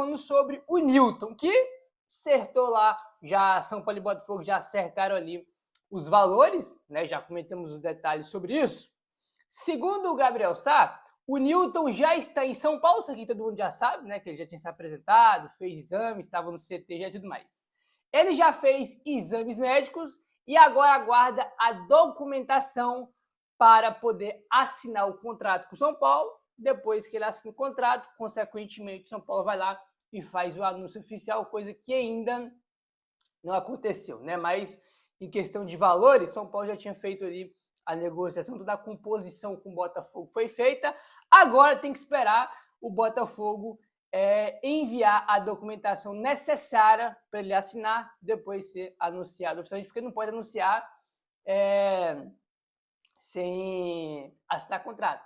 falando sobre o Newton, que acertou lá, já São Paulo e Botafogo já acertaram ali os valores, né? Já comentamos os detalhes sobre isso. Segundo o Gabriel Sá, o Newton já está em São Paulo, isso aqui todo mundo já sabe, né? Que ele já tinha se apresentado, fez exames, estava no CT e tudo mais. Ele já fez exames médicos e agora aguarda a documentação para poder assinar o contrato com o São Paulo. Depois que ele assina o contrato, consequentemente, o São Paulo vai lá e faz o anúncio oficial, coisa que ainda não aconteceu, né? Mas em questão de valores, São Paulo já tinha feito ali a negociação, toda a composição com o Botafogo foi feita. Agora tem que esperar o Botafogo enviar a documentação necessária para ele assinar, depois ser anunciado oficialmente, porque não pode anunciar sem assinar contrato,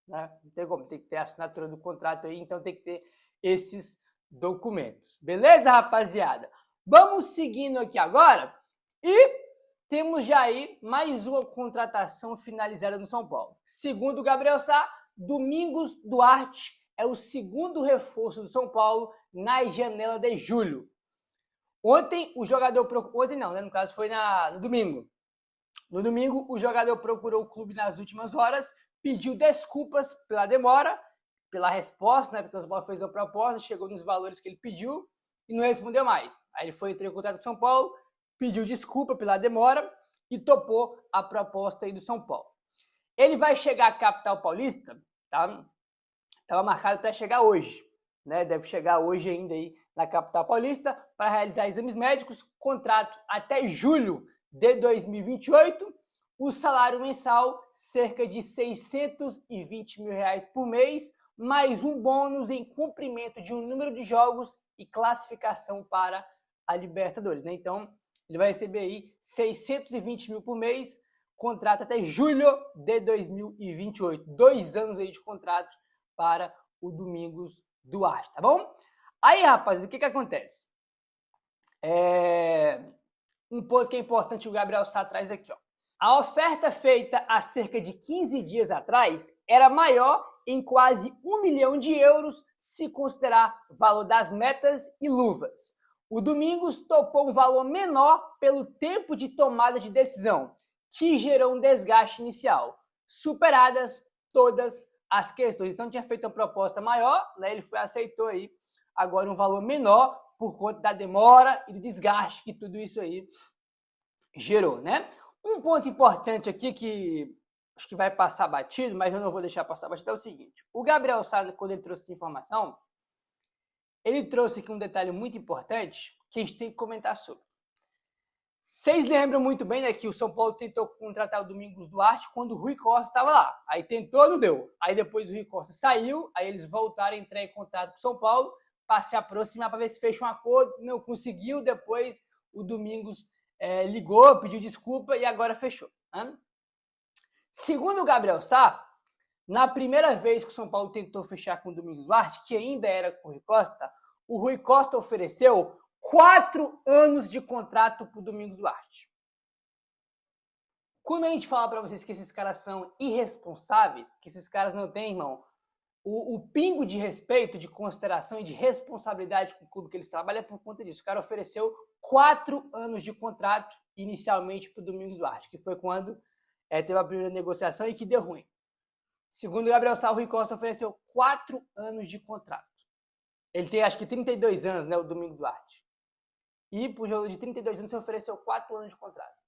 né? Não tem como, tem que ter a assinatura do contrato aí, então tem que ter esses documentos. Beleza, rapaziada? Vamos seguindo aqui agora e temos já aí mais uma contratação finalizada no São Paulo. Segundo o Gabriel Sá, Domingos Duarte é o segundo reforço do São Paulo na janela de julho. Ontem o jogador procurou... Ontem não, né? No caso foi no domingo. No domingo o jogador procurou o clube nas últimas horas, pediu desculpas pela demora, pela resposta, né? Porque o São Paulo fez a proposta, chegou nos valores que ele pediu e não respondeu mais. Aí ele foi entrar em contato com o São Paulo, pediu desculpa pela demora e topou a proposta aí do São Paulo. Ele vai chegar à capital paulista, tá? Estava marcado para chegar hoje, né? Deve chegar hoje ainda aí na capital paulista para realizar exames médicos, contrato até julho de 2028, o salário mensal cerca de R$620 mil por mês, mais um bônus em cumprimento de um número de jogos e classificação para a Libertadores, né? Então, ele vai receber aí R$620 mil por mês, contrato até julho de 2028. 2 anos aí de contrato para o Domingos Duarte, tá bom? Aí, rapaz, o que acontece? Um ponto que é importante o Gabriel Sá traz aqui, ó. A oferta feita há cerca de 15 dias atrás era maior em quase €1 milhão se considerar o valor das metas e luvas. O Domingos topou um valor menor pelo tempo de tomada de decisão, que gerou um desgaste inicial, superadas todas as questões. Então tinha feito uma proposta maior, né? Ele aceitou aí agora um valor menor por conta da demora e do desgaste que tudo isso aí gerou, né? Um ponto importante aqui que acho que vai passar batido, mas eu não vou deixar passar batido, é o seguinte. O Gabriel Sá, quando ele trouxe essa informação, ele trouxe aqui um detalhe muito importante que a gente tem que comentar sobre. Vocês lembram muito bem, né, que o São Paulo tentou contratar o Domingos Duarte quando o Rui Costa estava lá. Aí tentou, não deu. Aí depois o Rui Costa saiu, aí eles voltaram a entrar em contato com o São Paulo para se aproximar, para ver se fecha um acordo. Não conseguiu, depois o Domingos ligou, pediu desculpa e agora fechou, né? Segundo o Gabriel Sá, na primeira vez que o São Paulo tentou fechar com o Domingos Duarte, que ainda era com o Rui Costa ofereceu 4 anos de contrato para o Domingos Duarte. Quando a gente fala para vocês que esses caras são irresponsáveis, que esses caras não têm, irmão, o pingo de respeito, de consideração e de responsabilidade com o clube que eles trabalham é por conta disso. O cara ofereceu 4 anos de contrato inicialmente para o Domingos Duarte, que foi quando teve a primeira negociação e que deu ruim. Segundo o Gabriel Sá, o Rui Costa ofereceu 4 anos de contrato. Ele tem acho que 32 anos, né, o Domingos Duarte. E para o jogo de 32 anos, você ofereceu 4 anos de contrato.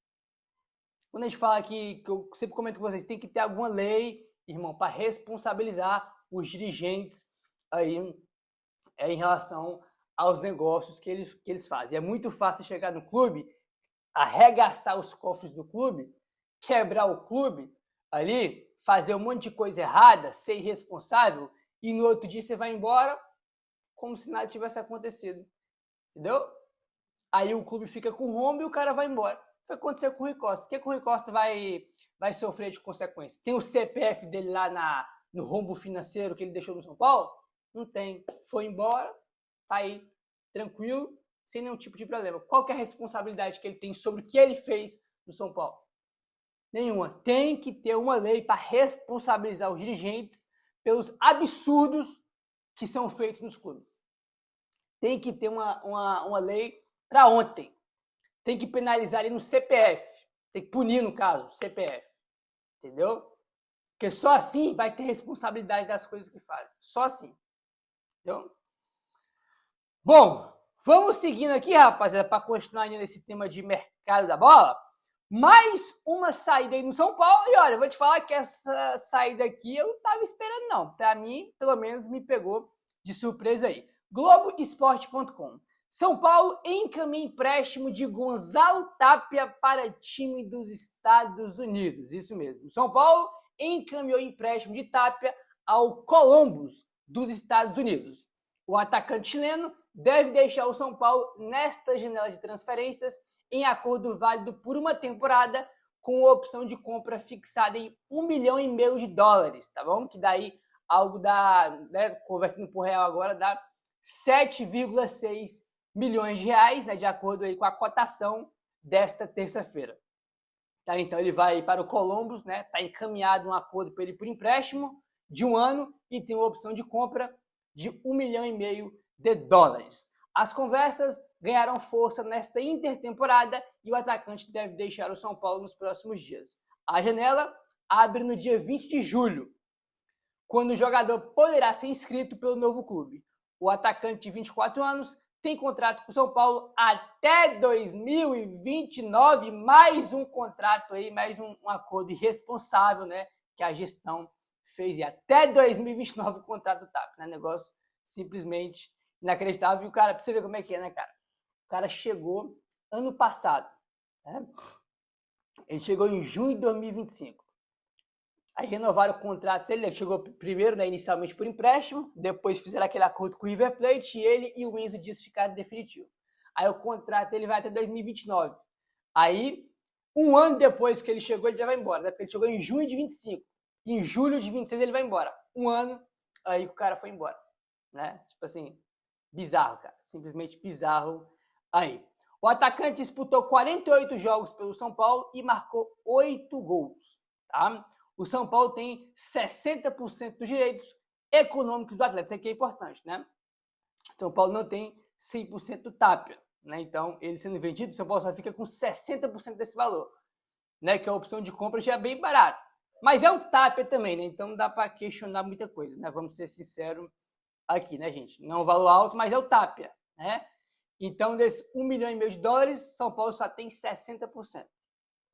Quando a gente fala aqui, que eu sempre comento com vocês, tem que ter alguma lei, irmão, para responsabilizar os dirigentes aí em relação aos negócios que eles fazem. É muito fácil chegar no clube, arregaçar os cofres do clube, quebrar o clube ali, fazer um monte de coisa errada, ser irresponsável, e no outro dia você vai embora como se nada tivesse acontecido. Entendeu? Aí o clube fica com rombo e o cara vai embora. Foi acontecer com o Rui Costa. O que o Rui Costa vai sofrer de consequência? Tem o CPF dele lá no rombo financeiro que ele deixou no São Paulo? Não tem. Foi embora, tá aí, tranquilo, sem nenhum tipo de problema. Qual que é a responsabilidade que ele tem sobre o que ele fez no São Paulo? Nenhuma. Tem que ter uma lei para responsabilizar os dirigentes pelos absurdos que são feitos nos clubes. tem que ter uma lei para ontem. Tem que penalizar ali no CPF. Tem que punir, no caso, CPF. Entendeu? Porque só assim vai ter responsabilidade das coisas que faz. Só assim. Entendeu? Bom, vamos seguindo aqui, rapaziada, para continuar nesse tema de mercado da bola. Mais uma saída aí no São Paulo. E olha, eu vou te falar que essa saída aqui eu não estava esperando, não. Para mim, pelo menos, me pegou de surpresa aí. Globoesporte.com. São Paulo encaminha empréstimo de Gonzalo Tapia para time dos Estados Unidos. Isso mesmo. São Paulo encaminhou empréstimo de Tapia ao Columbus dos Estados Unidos. O atacante chileno deve deixar o São Paulo nesta janela de transferências em acordo válido por uma temporada com a opção de compra fixada em $1,5 milhão, tá bom? Que daí algo dá, né, convertendo por real agora, dá 7,6 milhões de reais, né, de acordo aí com a cotação desta terça-feira. Tá, então ele vai para o Columbus, né, tá encaminhado um acordo para ele por empréstimo de 1 ano e tem uma opção de compra de $1,5 milhão. As conversas ganharam força nesta intertemporada e o atacante deve deixar o São Paulo nos próximos dias. A janela abre no dia 20 de julho, quando o jogador poderá ser inscrito pelo novo clube. O atacante de 24 anos tem contrato com o São Paulo até 2029, mais um contrato aí, mais um acordo irresponsável, né, que a gestão fez. E até 2029 o contrato do TAP, né, negócio simplesmente inacreditável. E o cara, pra você ver como é que é, né, cara? O cara chegou ano passado, né? Ele chegou em junho de 2025. Aí renovaram o contrato dele, ele chegou primeiro, né, inicialmente por empréstimo, depois fizeram aquele acordo com o River Plate e ele e o Enzo Dias ficaram definitivo. Aí o contrato dele vai até 2029. Aí, um ano depois que ele chegou, ele já vai embora, né? Porque ele chegou em junho de 25. Em julho de 26 ele vai embora. Um ano, aí o cara foi embora, né? Tipo assim, bizarro, cara. Simplesmente bizarro aí. O atacante disputou 48 jogos pelo São Paulo e marcou 8 gols, tá? O São Paulo tem 60% dos direitos econômicos do atleta. Isso aqui é importante, né? São Paulo não tem 100% do Tapia, né? Então, ele sendo vendido, São Paulo só fica com 60% desse valor, né? Que a opção de compra já é bem barata. Mas é o Tapia também, né? Então, não dá para questionar muita coisa, né? Vamos ser sinceros aqui, né, gente? Não é um valor alto, mas é o Tapia, né? Então, desses $1,5 milhão, São Paulo só tem 60%,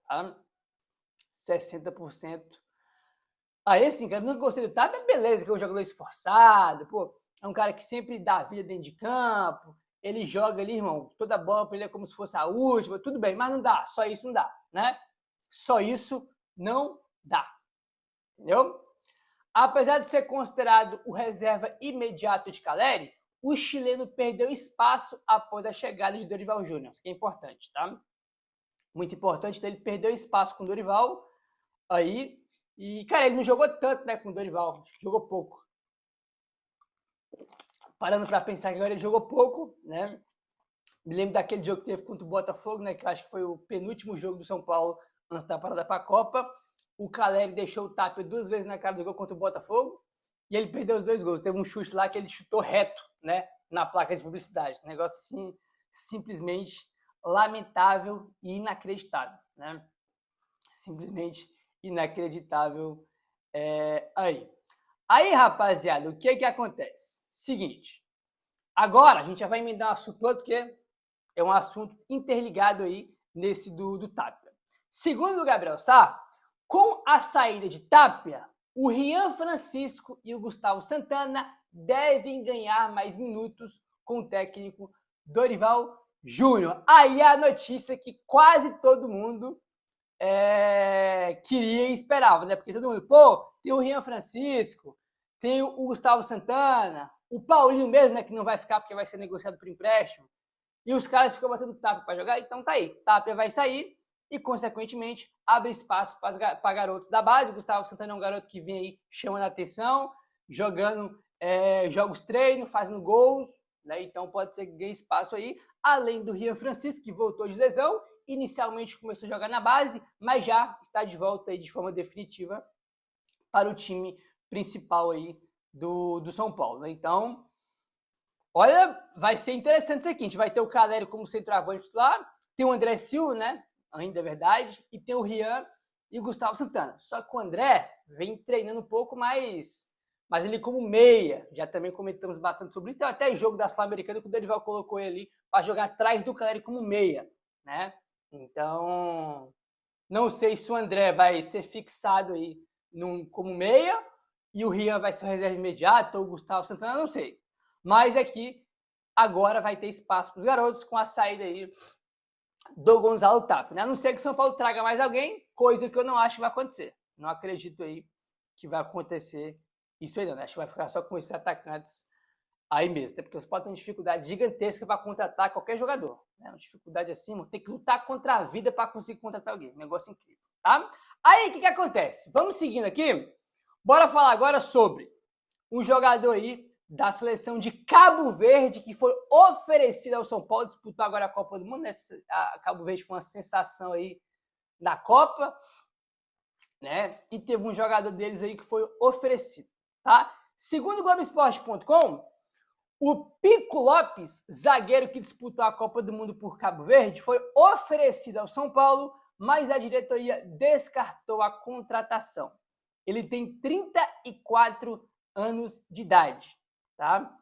tá? 60%. Aí sim, cara, eu nunca gostei do Tapia, beleza, que é um jogador esforçado, pô, é um cara que sempre dá a vida dentro de campo, ele joga ali, irmão, toda bola pra ele é como se fosse a última, tudo bem, mas não dá, só isso não dá, né? Só isso não dá, entendeu? Apesar de ser considerado o reserva imediato de Caleri, o chileno perdeu espaço após a chegada de Dorival Júnior, isso que é importante, tá? Muito importante, então ele perdeu espaço com o Dorival, aí. E, cara, ele não jogou tanto, né, com o Dorival. Jogou pouco. Parando para pensar que agora ele jogou pouco, né? Me lembro daquele jogo que teve contra o Botafogo, né? Que eu acho que foi o penúltimo jogo do São Paulo antes da parada para a Copa. O Caleri deixou o Tapia 2 vezes na cara do gol contra o Botafogo. E ele perdeu os 2 gols. Teve um chute lá que ele chutou reto, né? Na placa de publicidade. Negócio assim, simplesmente lamentável e inacreditável, né? Simplesmente inacreditável aí, rapaziada, o que acontece? Seguinte, agora a gente já vai emendar o assunto todo, porque é um assunto interligado aí nesse do Tapia. Segundo o Gabriel Sá, com a saída de Tapia, o Rian Francisco e o Gustavo Santana devem ganhar mais minutos com o técnico Dorival Júnior. Aí a notícia que quase todo mundo queria e esperava, né? Porque todo mundo, pô, tem o Rian Francisco, tem o Gustavo Santana, o Paulinho mesmo, né? Que não vai ficar porque vai ser negociado por empréstimo. E os caras ficam batendo Tapia para jogar, então tá aí. Tapia vai sair e, consequentemente, abre espaço para garotos da base. O Gustavo Santana é um garoto que vem aí chamando a atenção, jogando jogos treino, fazendo gols, né? Então pode ser que ganhe espaço aí. Além do Rian Francisco, que voltou de lesão, inicialmente começou a jogar na base, mas já está de volta aí de forma definitiva para o time principal aí do São Paulo, né? Então, Olha, vai ser interessante isso aqui. A gente vai ter o Caleri como centroavante lá, tem o André Silva, né? Ainda é verdade, e tem o Rian e o Gustavo Santana. Só que o André vem treinando um pouco mais ele como meia. Já também comentamos bastante sobre isso. Tem até jogo da Sul-Americana que o Dorival colocou ele ali para jogar atrás do Caleri como meia, né? Então, não sei se o André vai ser fixado aí como meia e o Rian vai ser o reserva imediato ou o Gustavo Santana, não sei. Mas aqui, agora vai ter espaço para os garotos com a saída aí do Gonzalo Tapia, né? A não ser que o São Paulo traga mais alguém, coisa que eu não acho que vai acontecer. Não acredito aí que vai acontecer isso aí não, né? Acho que vai ficar só com esses atacantes aí mesmo, até porque os São Paulo tem uma dificuldade gigantesca para contratar qualquer jogador, né? Uma dificuldade assim, mano, tem que lutar contra a vida para conseguir contratar alguém, um negócio incrível, tá? Aí, o que acontece? Vamos seguindo aqui, bora falar agora sobre um jogador aí da seleção de Cabo Verde, que foi oferecido ao São Paulo, disputou agora a Copa do Mundo, né? A Cabo Verde foi uma sensação aí na Copa, né? E teve um jogador deles aí que foi oferecido, tá? Segundo o Globoesporte.com, o Pico Lopes, zagueiro que disputou a Copa do Mundo por Cabo Verde, foi oferecido ao São Paulo, mas a diretoria descartou a contratação. Ele tem 34 anos de idade, tá?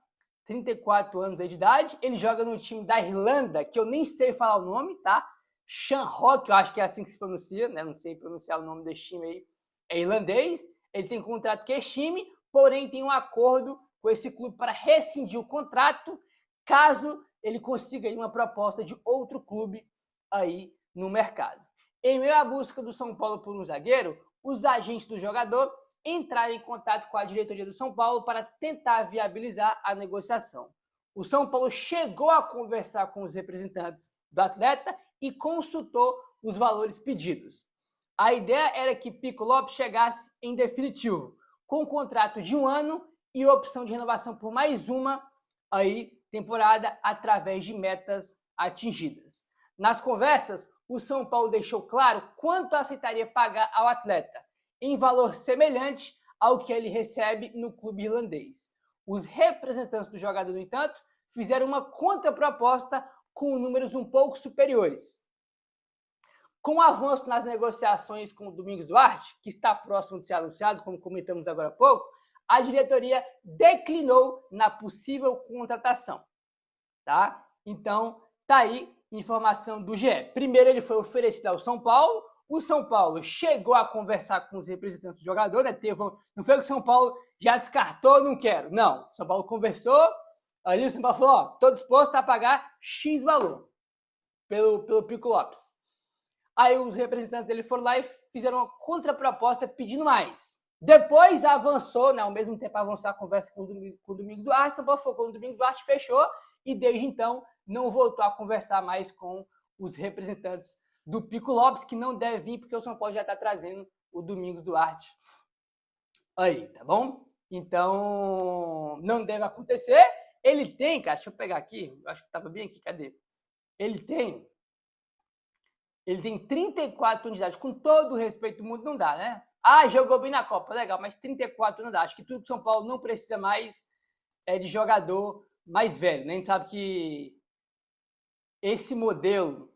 34 anos de idade, ele joga no time da Irlanda, que eu nem sei falar o nome, tá? Shamrock, eu acho que é assim que se pronuncia, né? Não sei pronunciar o nome desse time aí. É irlandês, ele tem contrato com esse time, porém tem um acordo com esse clube para rescindir o contrato, caso ele consiga aí uma proposta de outro clube aí no mercado. Em meio à busca do São Paulo por um zagueiro, os agentes do jogador entraram em contato com a diretoria do São Paulo para tentar viabilizar a negociação. O São Paulo chegou a conversar com os representantes do atleta e consultou os valores pedidos. A ideia era que Pico Lopes chegasse em definitivo, com um contrato de 1 ano e opção de renovação por mais uma aí, temporada através de metas atingidas. Nas conversas, o São Paulo deixou claro quanto aceitaria pagar ao atleta, em valor semelhante ao que ele recebe no clube irlandês. Os representantes do jogador, no entanto, fizeram uma contraproposta com números um pouco superiores. Com o avanço nas negociações com o Domingos Duarte, que está próximo de ser anunciado, como comentamos agora há pouco, a diretoria declinou na possível contratação, tá? Então, tá aí informação do GE. Primeiro, ele foi oferecido ao São Paulo. O São Paulo chegou a conversar com os representantes do jogador, né? Não foi que o São Paulo já descartou, não quero. Não, o São Paulo conversou, ali o São Paulo falou, ó, tô disposto a pagar X valor pelo Pico Lopes. Aí os representantes dele foram lá e fizeram uma contraproposta pedindo mais. Depois avançou, né, ao mesmo tempo avançou a conversa com o Domingos Duarte, São Paulo focou no Domingos Duarte, fechou, e desde então não voltou a conversar mais com os representantes do Pico Lopes, que não deve vir, porque o São Paulo já está trazendo o Domingos Duarte aí, tá bom? Então, não deve acontecer. Ele tem, cara, deixa eu pegar aqui, acho que estava bem aqui, cadê? Ele tem 34 anos de idade, com todo o respeito do mundo, não dá, né? Ah, jogou bem na Copa, legal, mas 34 não dá. Acho que tudo que o São Paulo não precisa mais é de jogador mais velho, né? A gente sabe que esse modelo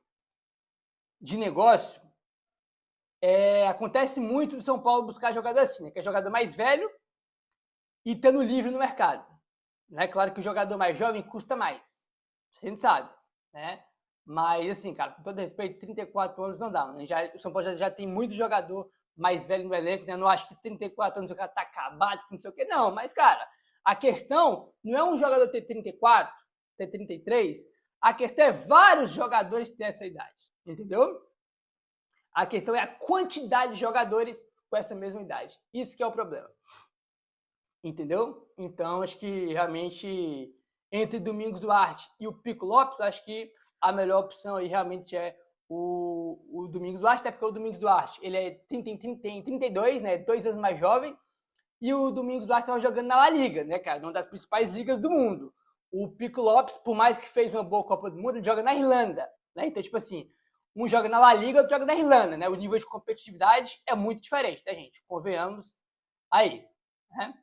de negócio acontece muito do São Paulo buscar jogador assim, né? Que é jogador mais velho e estando livre no mercado. Né? Claro que o jogador mais jovem custa mais, a gente sabe, né? Mas assim, cara, com todo respeito, 34 anos não dá. Né? O São Paulo já tem muito jogador mais velho no elenco, né? Eu não acho que 34 anos o cara tá acabado, não sei o quê. Não, mas, cara, a questão não é um jogador ter 34, ter 33. A questão é vários jogadores ter essa idade, entendeu? A questão é a quantidade de jogadores com essa mesma idade. Isso que é o problema. Entendeu? Então, acho que realmente entre Domingos Duarte e o Pico Lopes, acho que a melhor opção aí realmente é o Domingos Duarte, até porque o Domingos Duarte ele tem 32, né? 2 anos mais jovem, e o Domingos Duarte estava jogando na La Liga, né, cara? Uma das principais ligas do mundo. O Pico Lopes, por mais que fez uma boa Copa do Mundo, ele joga na Irlanda, né? Então, tipo assim, um joga na La Liga, outro joga na Irlanda, né? O nível de competitividade é muito diferente, né, gente? Convenhamos aí, né?